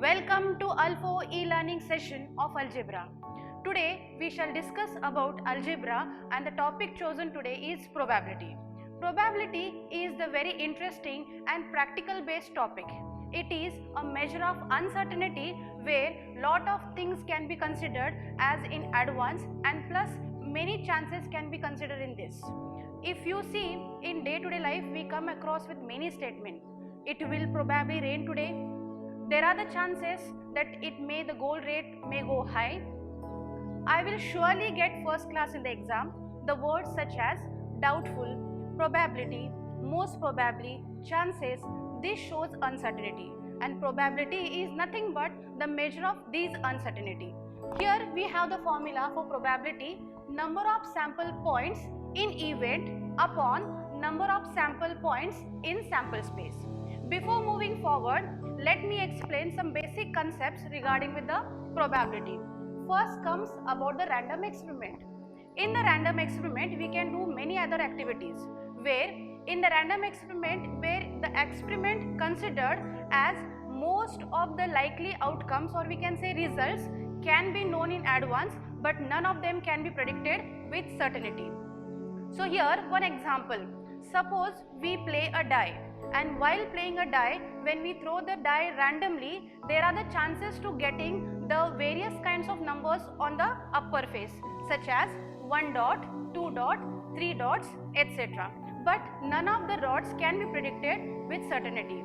Welcome to Alpha e-learning session of algebra. Today we shall discuss about algebra and the topic chosen today is probability. Probability is the very interesting and practical based topic. It is a measure of uncertainty where lot of things can be considered as in advance and plus many chances can be considered in this. If you see in day-to-day life we come across with many statements. It will probably rain today. There are the chances that the gold rate may go high. I will surely get first class in the exam. The words such as doubtful, probability, most probably, chances, this shows uncertainty, and probability is nothing but the measure of these uncertainty. Here we have the formula for probability: number of sample points in event upon number of sample points in sample space. Before moving forward, let me explain some basic concepts regarding with the probability. First comes about the random experiment. In the random experiment, we can do many other activities where in the random experiment where the experiment considered as most of the likely outcomes, or we can say results, can be known in advance, but none of them can be predicted with certainty. So here one example, suppose we play a die, and while playing a die, when we throw the die randomly, there are the chances to getting the various kinds of numbers on the upper face, such as 1 dot, 2 dot, 3 dots, etc. But none of the dots can be predicted with certainty.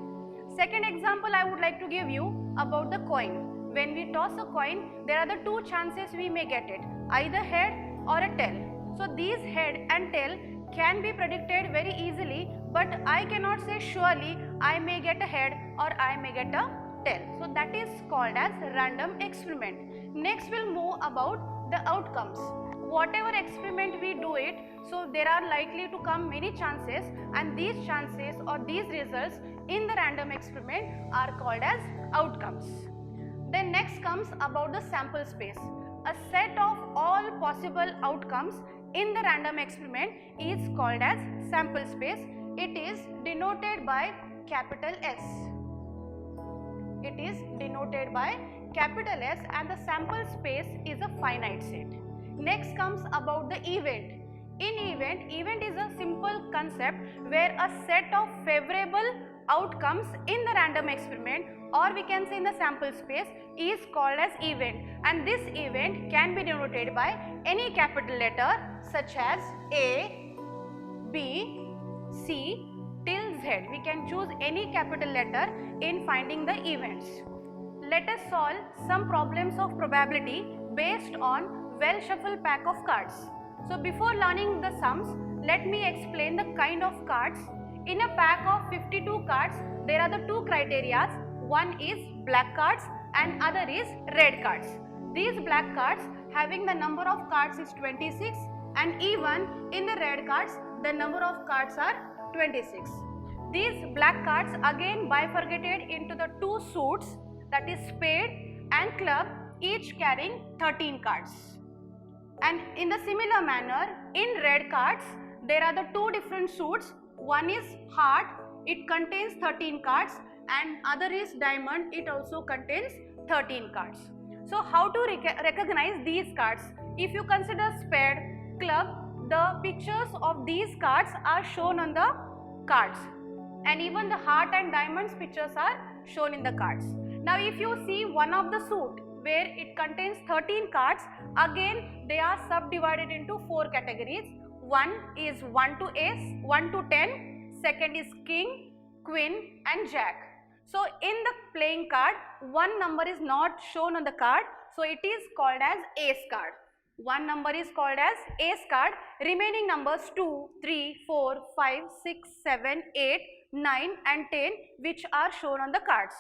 Second example I would like to give you about the coin. When we toss a coin, there are the two chances we may get it, either head or a tail. So these head and tail can be predicted very easily, but I cannot say surely I may get a head or I may get a tail. So that is called as random experiment. Next we'll move about the outcomes. Whatever experiment we do it, so there are likely to come many chances, and these chances or these results in the random experiment are called as outcomes. Then next comes about the sample space. A set of all possible outcomes in the random experiment is called as sample space. It is denoted by capital S. It is denoted by capital S, and the sample space is a finite set. Next comes about the event. In event is a simple concept where a set of favorable outcomes in the random experiment, or we can say in the sample space, is called as event, and this event can be denoted by any capital letter such as A, B, C till Z. We can choose any capital letter in finding the events. Let us solve some problems of probability based on well shuffled pack of cards. So before learning the sums, let me explain the kind of cards. In a pack of 52 cards, there are the two criteria. One is black cards and other is red cards. These black cards having the number of cards is 26, and even in the red cards the number of cards are 26. These black cards again bifurcated into the two suits, that is spade and club, each carrying 13 cards. And in the similar manner, in red cards there are the two different suits. One is heart, it contains 13 cards, and other is diamond, it also contains 13 cards. So how to recognize these cards? If you consider spade, club, the pictures of these cards are shown on the cards, and even the heart and diamonds pictures are shown in the cards. Now if you see one of the suit where it contains 13 cards, again they are subdivided into 4 categories. One is 1 to ace, 1 to 10, second is king, queen and jack. So in the playing card, one number is not shown on the card, so it is called as ace card. One number is called as ace card, remaining numbers 2, 3, 4, 5, 6, 7, 8, 9 and 10 which are shown on the cards.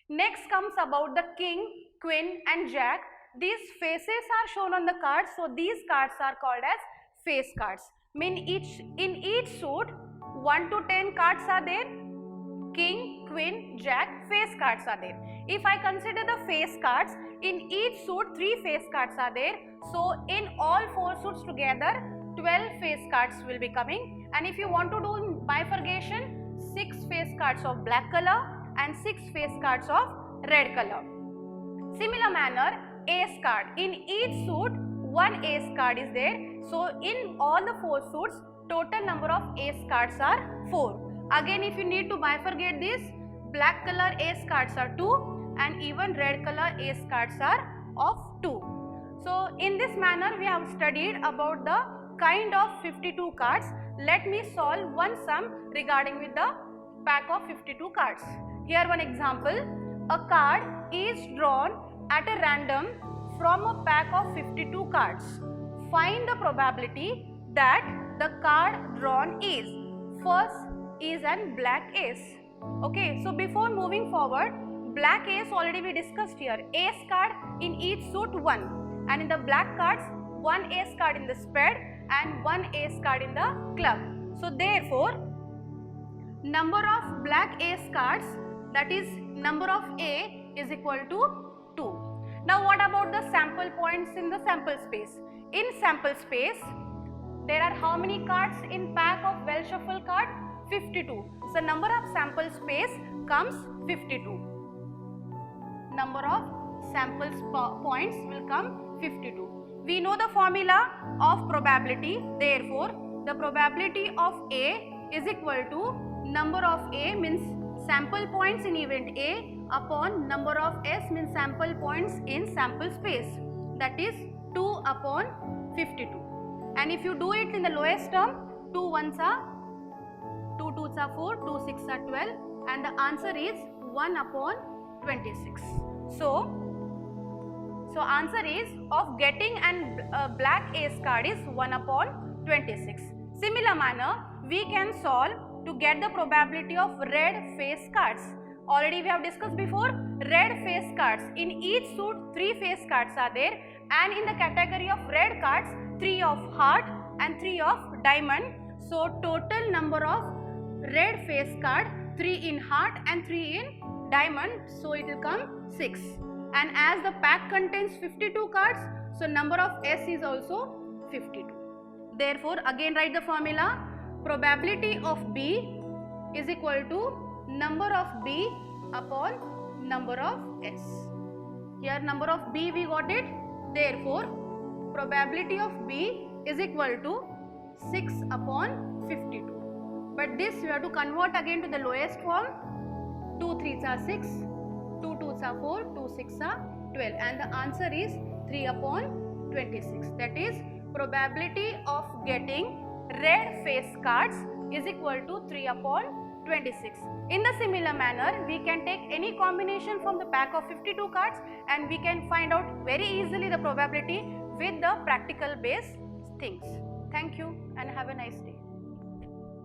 Next comes about the king, queen and jack. These faces are shown on the cards, so these cards are called as face cards. In each suit 1 to 10 cards are there, king, queen, jack, face cards are there. If I consider the face cards, in each suit 3 face cards are there, so in all 4 suits together 12 face cards will be coming. And if you want to do bifurcation, 6 face cards of black color and 6 face cards of red color. Similar manner, ace card. In each suit, one ace card is there. So in all the 4 suits, total number of ace cards are 4. Again, if you need to bifurcate this, black color ace cards are 2 and even red color ace cards are of 2. So in this manner, we have studied about the kind of 52 cards. Let me solve one sum regarding with the pack of 52 cards. Here one example. A card is drawn at a random from a pack of 52 cards. Find the probability that the card drawn is. First is an black ace. Okay, so before moving forward, black ace already we discussed here. Ace card in each suit 1, and in the black cards 1 ace card in the spade and 1 ace card in the club. So therefore, number of black ace cards, that is number of A, is equal to 2. Now what about the sample points in the sample space? In sample space, there are how many cards in pack of well shuffle card? 52. So number of sample space comes 52. Number of sample points will come 52. We know the formula of probability. Therefore, the probability of A is equal to number of A means sample points in event A upon number of S means sample points in sample space, that is 2 upon 52. And if you do it in the lowest term, 2 ones are 2 2s are 4, 2 6 are 12, and the answer is 1 upon 26. So answer is of getting and black ace card is 1 upon 26. Similar manner, we can solve to get the probability of red face cards. Already we have discussed before, red face cards. In each suit 3 face cards are there, and in the category of red cards 3 of heart and 3 of diamond. So total number of red face card 3 in heart and 3 in diamond, so it will come 6. And as the pack contains 52 cards, so number of S is also 52. Therefore, again write the formula. Probability of B is equal to number of B upon number of S. Here number of B we got it. Therefore, probability of B is equal to 6 upon 52. But this you have to convert again to the lowest form. 2 3s are 6. 2 2s are 4, 2 6 are 12, and the answer is 3 upon 26. That is, probability of getting red face cards is equal to 3 upon 26. In the similar manner, we can take any combination from the pack of 52 cards and we can find out very easily the probability with the practical based things. Thank you and have a nice day.